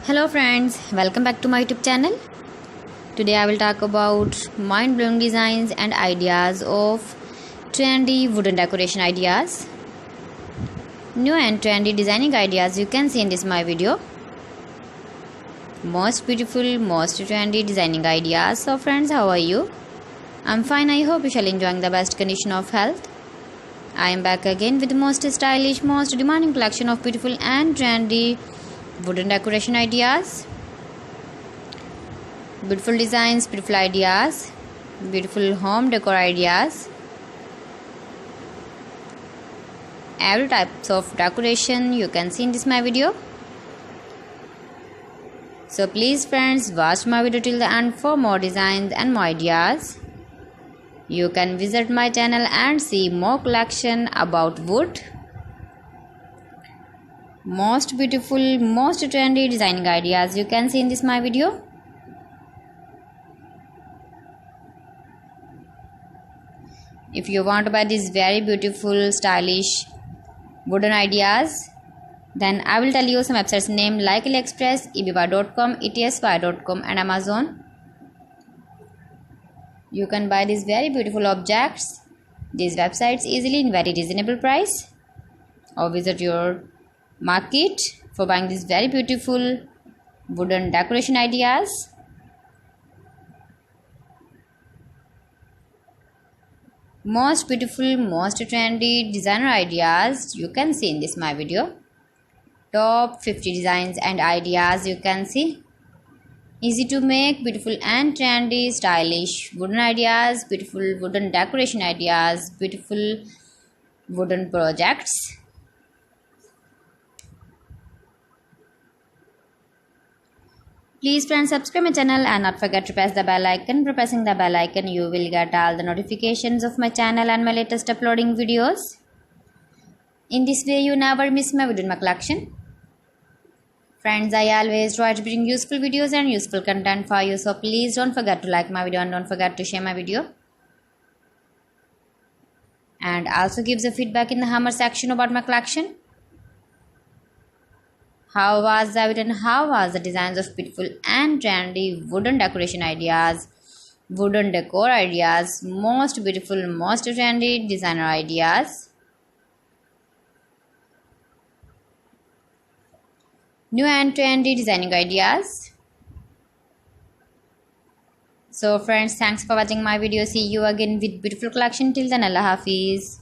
Hello friends, welcome back to my YouTube channel. Today I will talk about mind-blowing designs and ideas of trendy wooden decoration ideas. New and trendy designing ideas you can see in this my video. Most beautiful, most trendy designing ideas. So friends, how are you? I'm fine. I hope you shall enjoying the best condition of health. I am back again with the most stylish, most demanding collection of beautiful and trendy wooden decoration ideas. Beautiful designs, beautiful ideas, beautiful home decor ideas. Every types of decoration you can see in this my video. So please friends, watch my video till the end for more designs and more ideas. You can visit my channel and see more collection about wood. Most beautiful, most trendy designing ideas you can see in this my video. If you want to buy these very beautiful, stylish wooden ideas, then I will tell you some websites name like AliExpress, eBay.com, ETSY.com and Amazon. You can buy these very beautiful objects, these websites easily in very reasonable price, or visit your market for buying these very beautiful wooden decoration ideas. Most beautiful, most trendy designer ideas you can see in this my video. Top 50 designs and ideas you can see. Easy to make, beautiful and trendy, stylish wooden ideas, beautiful wooden decoration ideas, beautiful wooden projects. Please friends, subscribe my channel and not forget to press the bell icon. By pressing the bell icon, you will get all the notifications of my channel and my latest uploading videos. In this way, you never miss my video in my collection. Friends, I always try to bring useful videos and useful content for you. So please don't forget to like my video and don't forget to share my video. And also give the feedback in the hammer section about my collection. How was the video and how was the designs of beautiful and trendy wooden decoration ideas, wooden decor ideas, most beautiful, most trendy designer ideas. New and trendy designing ideas. So friends, thanks for watching my video. See you again with beautiful collection. Till then, Allah Hafiz.